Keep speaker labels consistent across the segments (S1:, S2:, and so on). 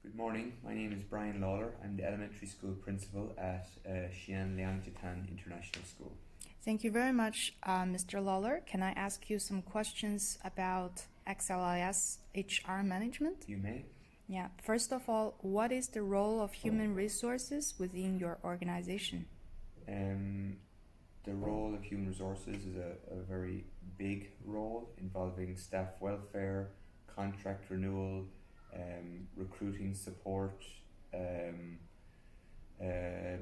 S1: Good morning. My name is Brian Lawler. I'm the elementary school principal at Xi'an Liangjitan International School.
S2: Thank you very much, Mr. Lawler. Can I ask you some questions about XLIS HR management?
S1: You may.
S2: Yeah. First of all, what is the role of human resources within your organization?
S1: The role of human resources is a very big role involving staff welfare, contract renewal, recruiting support,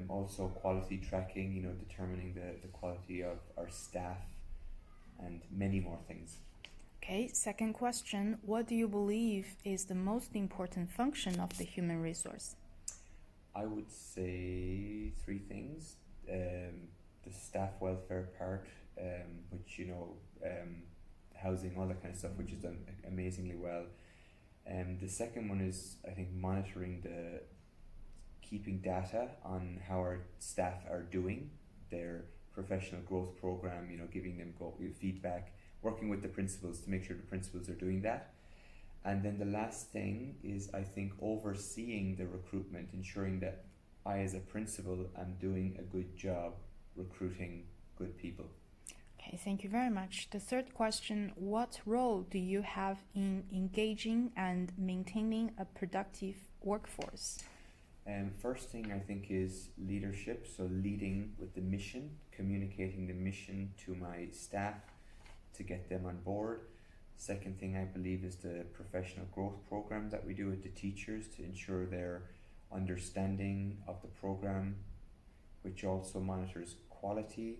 S1: also quality tracking, determining the quality of our staff, and many more things.
S2: Okay, second question, what do you believe is the most important function of the human resource?
S1: I would say three things. The staff welfare part, which, housing, all that kind of stuff, which is done amazingly well. The second one is, I think, keeping data on how our staff are doing, their professional growth program, giving them feedback, working with the principals to make sure the principals are doing that. And then the last thing is, I think, overseeing the recruitment, ensuring that I, as a principal, am doing a good job recruiting good people.
S2: Okay, thank you very much. The third question, what role do you have in engaging and maintaining a productive workforce?
S1: First thing I think is leadership, so leading with the mission, communicating the mission to my staff to get them on board. Second thing I believe is the professional growth program that we do with the teachers to ensure their understanding of the program, which also monitors quality.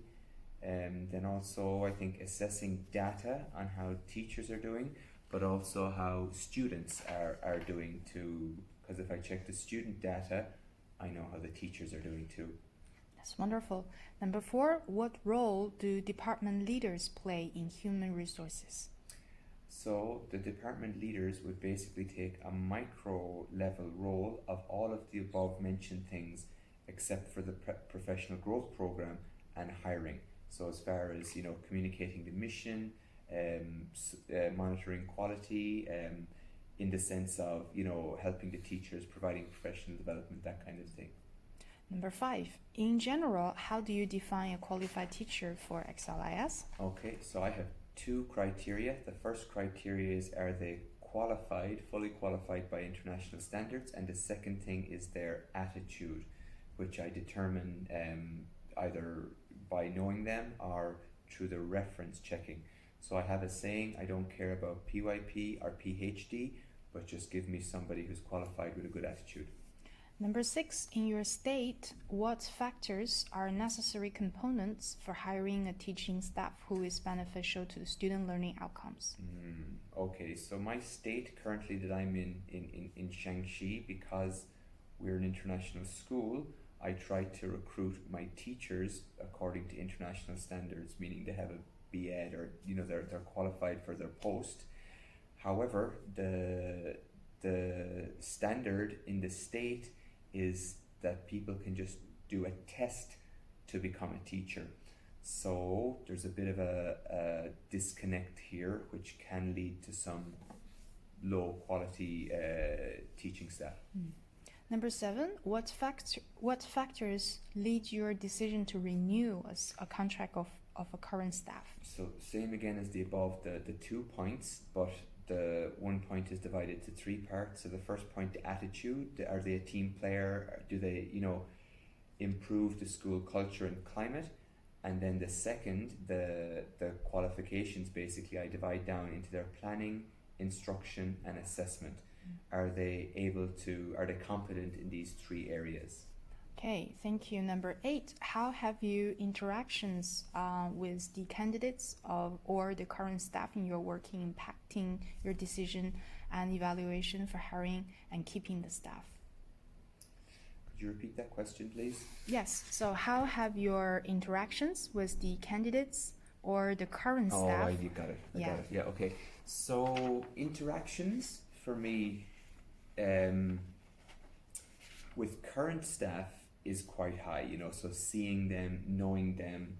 S1: Then also I think assessing data on how teachers are doing, but also how students are doing too, because if I check the student data, I know how the teachers are doing too.
S2: That's wonderful. Number 4, what role do department leaders play in human resources?
S1: So the department leaders would basically take a micro level role of all of the above mentioned things, except for the professional growth program and hiring. So as far as, communicating the mission, monitoring quality, in the sense of, helping the teachers, providing professional development, that kind of thing.
S2: Number 5, in general, how do you define a qualified teacher for XLIS?
S1: Okay, so I have 2 criteria. The first criteria is, are they qualified, fully qualified by international standards? And the second thing is their attitude, which I determine either by knowing them or through the reference checking. So I have a saying, I don't care about PYP or PhD, but just give me somebody who's qualified with a good attitude.
S2: Number 6, in your state, what factors are necessary components for hiring a teaching staff who is beneficial to the student learning outcomes?
S1: Okay, so my state currently that I'm in Shaanxi, because we're an international school, I try to recruit my teachers according to international standards, meaning they have a B.Ed or they're qualified for their post. However, the standard in the state is that people can just do a test to become a teacher. So there's a bit of a disconnect here, which can lead to some low quality teaching staff.
S2: Number 7, what factors lead your decision to renew a contract of a current staff?
S1: So same again as the above, the 2 points, but the 1 point is divided to 3 parts. So the first point, the attitude, are they a team player? Do they, improve the school culture and climate? And then the second, the qualifications, basically I divide down into their planning, instruction and assessment. Are they competent in these 3 areas?
S2: Okay, thank you. Number 8, how have you interactions with the candidates or the current staff in your working impacting your decision and evaluation for hiring and keeping the staff?
S1: Could you repeat that question, please?
S2: Yes, so how have your interactions with the candidates or the current staff?
S1: Oh, right, you got it. I got it. Yeah, okay. So interactions for me with current staff is quite high, so seeing them, knowing them,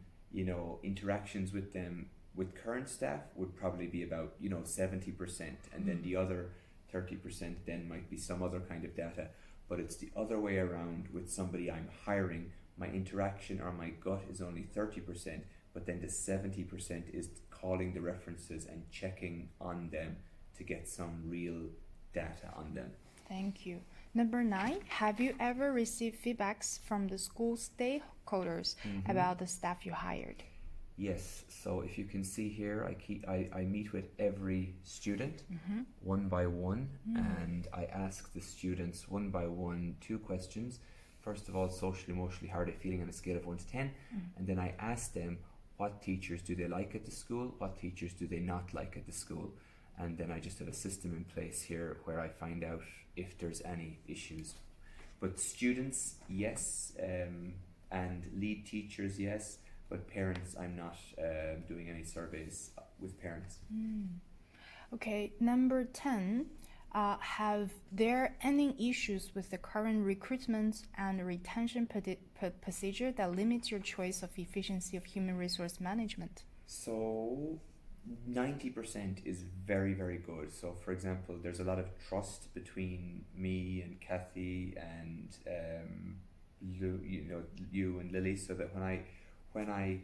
S1: interactions with them with current staff would probably be about 70%, and then the other 30% then might be some other kind of data. But it's the other way around with somebody I'm hiring. My interaction or my gut is only 30%, but then the 70% is calling the references and checking on them to get some real data on them.
S2: Thank you. Number 9, have you ever received feedbacks from the school stakeholders about the staff you hired?
S1: Yes, so if you can see here, I meet with every student one by one, and I ask the students one by one 2 questions. First of all, socially, emotionally, how are they feeling on a scale of 1 to 10? And then I ask them, what teachers do they like at the school? What teachers do they not like at the school? And then I just have a system in place here where I find out if there's any issues. But students, yes, and lead teachers, yes. But parents, I'm not doing any surveys with parents.
S2: Okay, number 10, have there any issues with the current recruitment and retention procedure that limits your choice of efficiency of human resource management?
S1: So 90% is very, very good. So for example, there's a lot of trust between me and Kathy and you and Lily, so that when I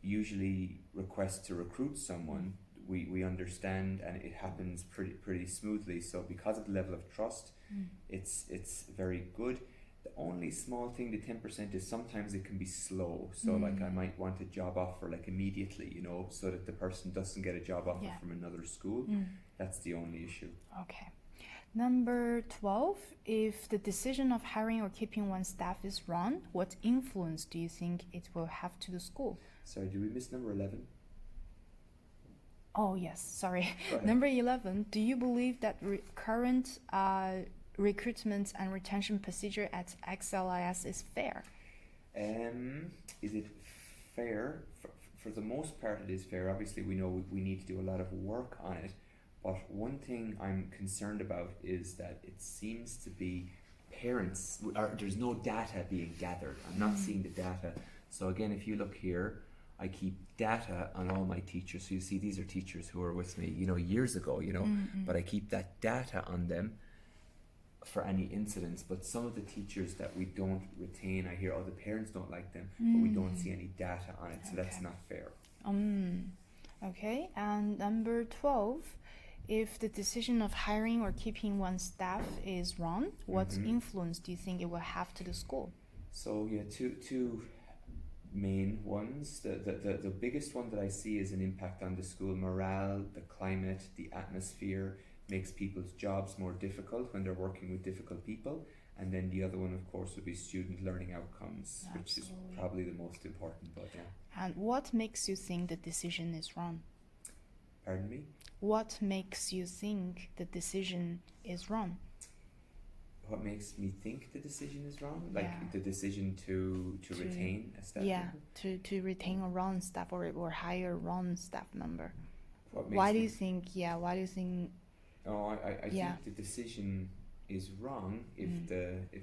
S1: usually request to recruit someone, we understand and it happens pretty smoothly. So because of the level of trust, it's very good. The only small thing, the 10%, is sometimes it can be slow. So like I might want a job offer like immediately, so that the person doesn't get a job offer from another school. That's the only issue.
S2: Okay. Number 12, if the decision of hiring or keeping one staff is wrong, what influence do you think it will have to the school?
S1: Sorry, did we miss number 11?
S2: Oh, yes, sorry. Number 11, do you believe that current recruitment and retention procedure at XLIS is fair?
S1: Is it fair? For the most part, it is fair. Obviously, we know we need to do a lot of work on it. But one thing I'm concerned about is that it seems to be parents, or there's no data being gathered. I'm not seeing the data. So again, if you look here, I keep data on all my teachers. So you see, these are teachers who were with me, years ago, but I keep that data on them for any incidents. But some of the teachers that we don't retain, I hear, the parents don't like them, but we don't see any data on it. So that's not fair.
S2: Okay, and number 12, if the decision of hiring or keeping one staff is wrong, what influence do you think it will have to the school?
S1: So yeah, two main ones. The biggest one that I see is an impact on the school morale, the climate, the atmosphere, makes people's jobs more difficult when they're working with difficult people. And then the other one, of course, would be student learning outcomes, which is probably the most important. But yeah.
S2: And what makes you think the decision is wrong?
S1: Pardon me?
S2: What makes you think the decision is wrong?
S1: What makes me think the decision is wrong? Like the decision to retain a staff member?
S2: to retain a wrong staff or hire a wrong staff member.
S1: Why
S2: do you think?
S1: Oh, I think the decision is wrong if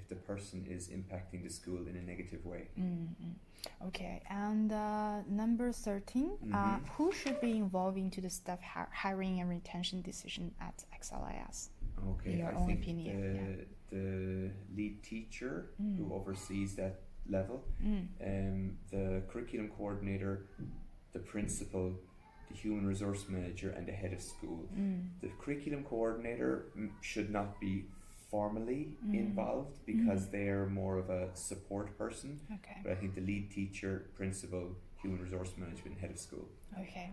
S1: the person is impacting the school in a negative way.
S2: Okay, and number 13, who should be involved into the staff hiring and retention decision at XLIS?
S1: Okay,
S2: in your own opinion,
S1: the lead teacher who oversees that level, the curriculum coordinator, the principal, the human resource manager, and the head of school. The curriculum coordinator should not be formally involved because they're more of a support person.
S2: Okay.
S1: But I think the lead teacher, principal, human resource management, head of school.
S2: Okay.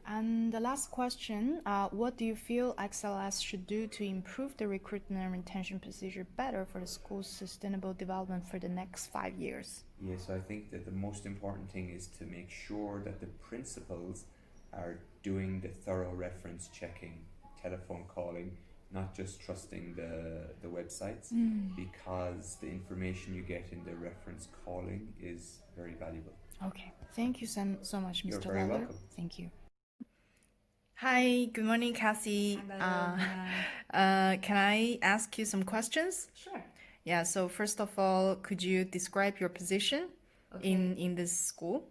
S2: And the last question, what do you feel XLS should do to improve the recruitment and retention procedure better for the school's sustainable development for the next 5 years?
S1: Yes, I think that the most important thing is to make sure that the principals are doing the thorough reference checking, telephone calling, not just trusting the websites, because the information you get in the reference calling is very valuable.
S2: Okay, thank you so much, Mr.
S1: You're very
S2: Weller.
S1: welcome.
S2: Thank you.
S3: Hi, good morning, Cassie.
S4: Hello.
S3: Can I ask you some questions?
S4: Sure.
S3: Yeah, so first of all, could you describe your position
S4: Okay.
S3: in this school?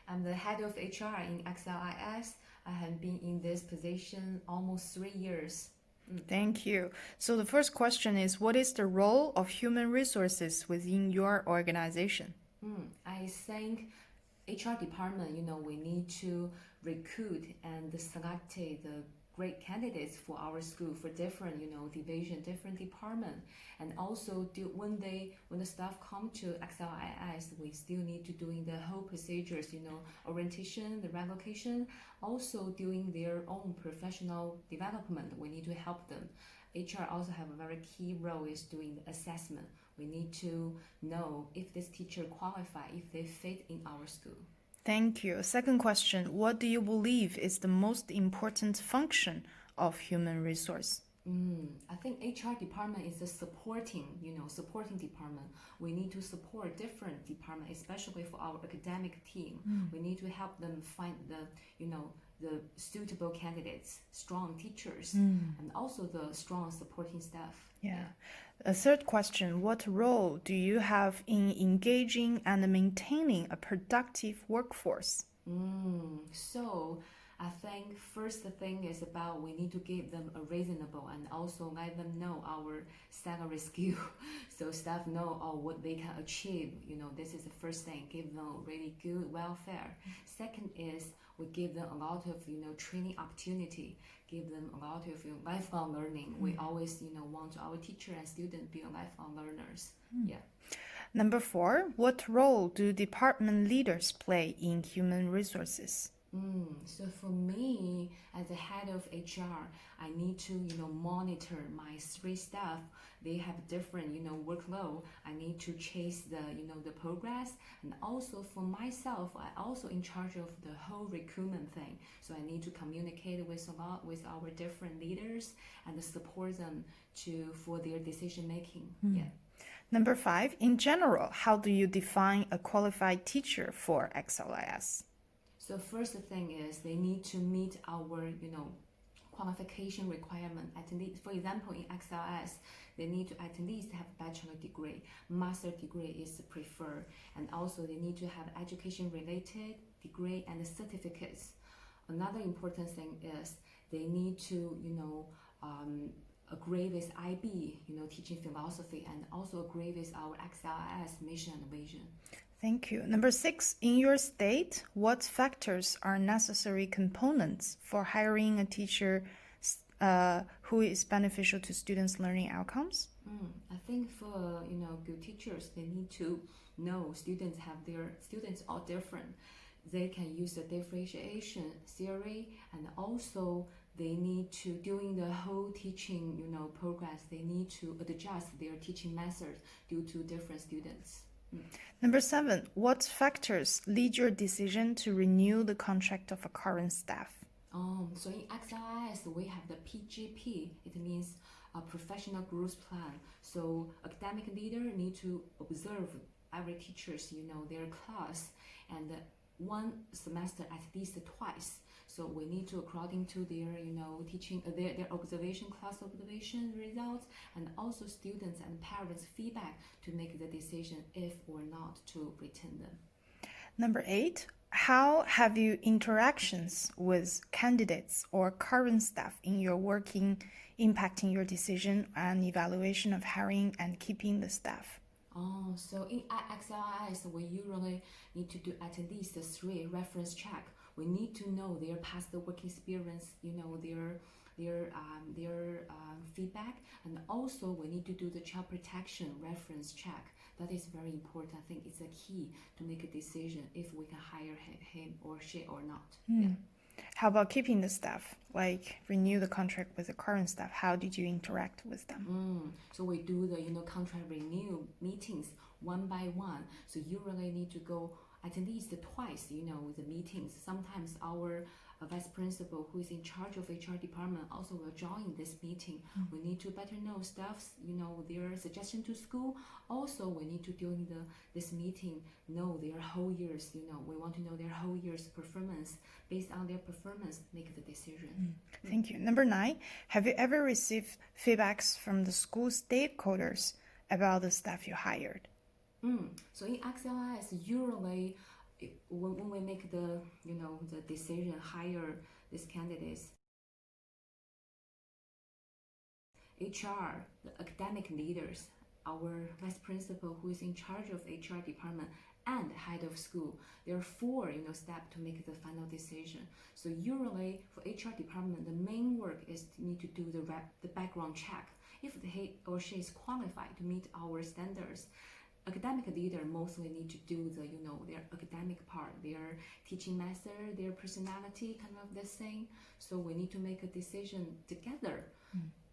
S4: I'm the head of HR in XLIS. I have been in this position almost 3 years.
S3: Thank you. So the first question is, what is the role of human resources within your organization?
S4: I think HR department, we need to recruit and select the great candidates for our school for different, division, different department, and also when the staff come to XLIS, we still need to doing the whole procedures, orientation, the relocation, also doing their own professional development. We need to help them. HR also have a very key role is doing the assessment. We need to know if this teacher qualify, if they fit in our school.
S3: Thank you. Second question, what do you believe is the most important function of human resource?
S4: I think HR department is a supporting department. We need to support different department, especially for our academic team. We need to help them find the suitable candidates, strong teachers, and also the strong supporting staff.
S3: Yeah. A third question, what role do you have in engaging and maintaining a productive workforce?
S4: So I think first thing is about we need to give them a reasonable and also let them know our salary scale so staff know what they can achieve. This is the first thing, give them really good welfare. Second is we give them a lot of training opportunity, give them a lot of lifelong learning. We always want our teacher and student be lifelong learners. Yeah.
S3: Number 4, what role do department leaders play in human resources?
S4: So for me, as the head of HR, I need to, monitor my 3 staff. They have different, workload. I need to chase the progress. And also for myself, I also in charge of the whole recruitment thing. So I need to communicate with our different leaders and support them for their decision making. Yeah.
S3: Number 5, in general, how do you define a qualified teacher for XLIS?
S4: So first thing is they need to meet our, qualification requirement. At least, for example, in XLS, they need to at least have bachelor degree. Master degree is preferred, and also they need to have education-related degree and certificates. Another important thing is they need to, agree with IB, teaching philosophy, and also agree with our XLS mission and vision.
S3: Thank you. Number 6, in your state, what factors are necessary components for hiring a teacher who is beneficial to students' learning outcomes?
S4: I think for good teachers, they need to know students are different. They can use the differentiation theory, and also they need to during the whole teaching progress, they need to adjust their teaching methods due to different students.
S3: Number 7, what factors lead your decision to renew the contract of a current staff?
S4: So in XLIS, we have the PGP. It means a professional growth plan. So academic leader need to observe every teacher's, their class, and one semester at least twice. So we need to, according to their, teaching, their observation, class observation results, and also students and parents' feedback to make the decision if or not to retain them.
S3: Number 8, how have you interactions with candidates or current staff in your working impacting your decision and evaluation of hiring and keeping the staff?
S4: So in XLIS, we usually need to do at least 3 reference check. We need to know their past work experience, their feedback, and also we need to do the child protection reference check. That is very important. I think it's a key to make a decision if we can hire him or she or not. Yeah.
S3: How about keeping the staff? Like renew the contract with the current staff. How did you interact with them?
S4: So we do the contract renew meetings one by one. So you really need to go at least twice, the meetings. Sometimes our vice principal who is in charge of HR department also will join this meeting. We need to better know staff's, their suggestion to school. Also, we need to during this meeting know their whole years. We want to know their whole year's performance. Based on their performance, make the decision.
S3: Thank you. Number 9, have you ever received feedbacks from the school stakeholders about the staff you hired?
S4: So in XLIS, usually when we make the the decision hire these candidates, HR, the academic leaders, our vice principal who is in charge of HR department, and head of school. There are four, steps to make the final decision. So usually for HR department, the main work is to need to do the background check. If he or she is qualified to meet our standards, academic leader mostly need to do their academic part, their teaching method, their personality, kind of this thing. So we need to make a decision together.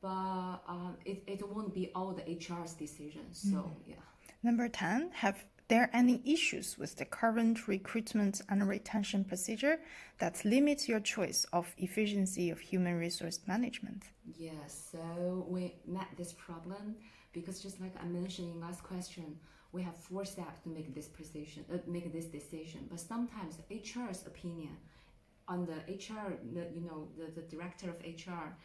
S4: But it won't be all the HR's decisions. So yeah.
S3: Number 10, have there any issues with the current recruitment and retention procedure that limits your choice of efficiency of human resource management?
S4: Yes, so we met this problem because just like I mentioned in last question, we have 4 steps to make this decision. But sometimes HR's opinion on the HR, the director of HR,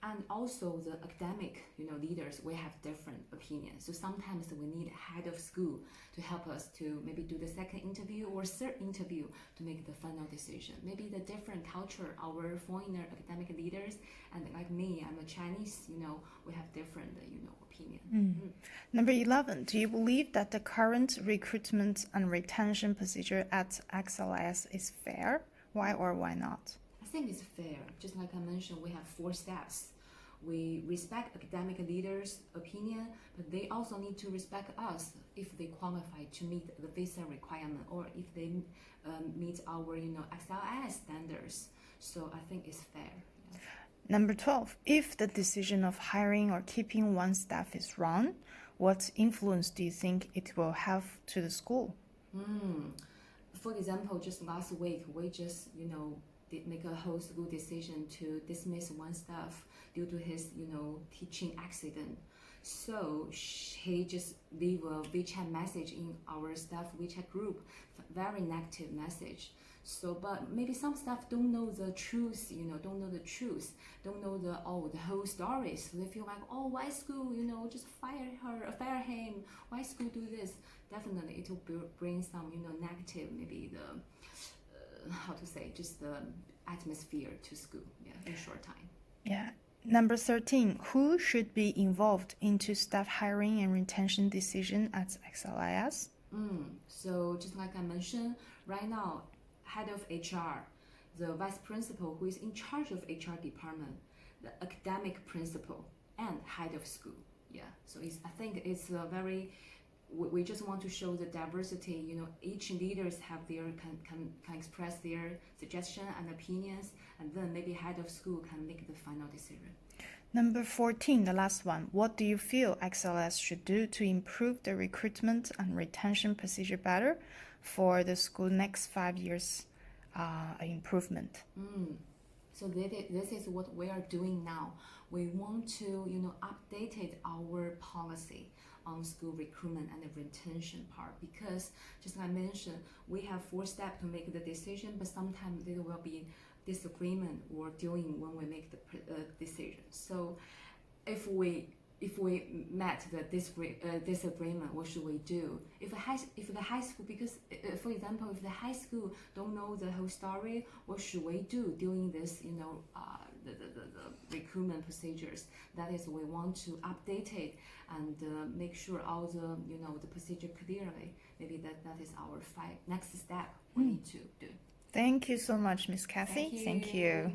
S4: and also the academic, leaders, we have different opinions. So sometimes we need a head of school to help us to maybe do the second interview or third interview to make the final decision. Maybe the different culture, our foreigner academic leaders, and like me, I'm a Chinese, we have different, opinion.
S3: Number 11, do you believe that the current recruitment and retention procedure at XLIS is fair? Why or why not?
S4: I think it's fair. Just like I mentioned, we have 4 steps. We respect academic leaders' opinion, but they also need to respect us if they qualify to meet the visa requirement or if they meet our, XLIS standards. So I think it's fair. Yeah.
S3: Number 12, if the decision of hiring or keeping one staff is wrong, what influence do you think it will have to the school?
S4: For example, just last week, we just, did make a whole school decision to dismiss one staff due to his, teaching accident. So he just leave a WeChat message in our staff WeChat group, very negative message. So, but maybe some staff don't know the truth, don't know the whole story. So they feel like, oh, why school, just fire him. Why school do this? Definitely, it will bring some, negative, maybe the, just the atmosphere to school, in short time.
S3: Yeah. Number 13, who should be involved into staff hiring and retention decision at XLIS?
S4: So just like I mentioned, right now, head of HR, the vice principal who is in charge of HR department, the academic principal, and head of school. Yeah, so I think it's a very, we just want to show the diversity. Each leaders have their can express their suggestion and opinions, and then maybe head of school can make the final decision.
S3: Number 14, the last one. What do you feel XLS should do to improve the recruitment and retention procedure better for the school next 5 years improvement?
S4: So this is what we are doing now. We want to, update our policy on school recruitment and the retention part, because just like I mentioned, we have 4 steps to make the decision, but sometimes there will be disagreement or dealing when we make the decision. So if we met the disagreement, what should we do? If the high school, because for example, if the high school don't know the whole story, what should we do during this, the recruitment procedures? That is, we want to update it and make sure all the, the procedure clearly. Maybe that is our next step we need to do.
S3: Thank you so much, Miss Kathy.
S4: Thank you.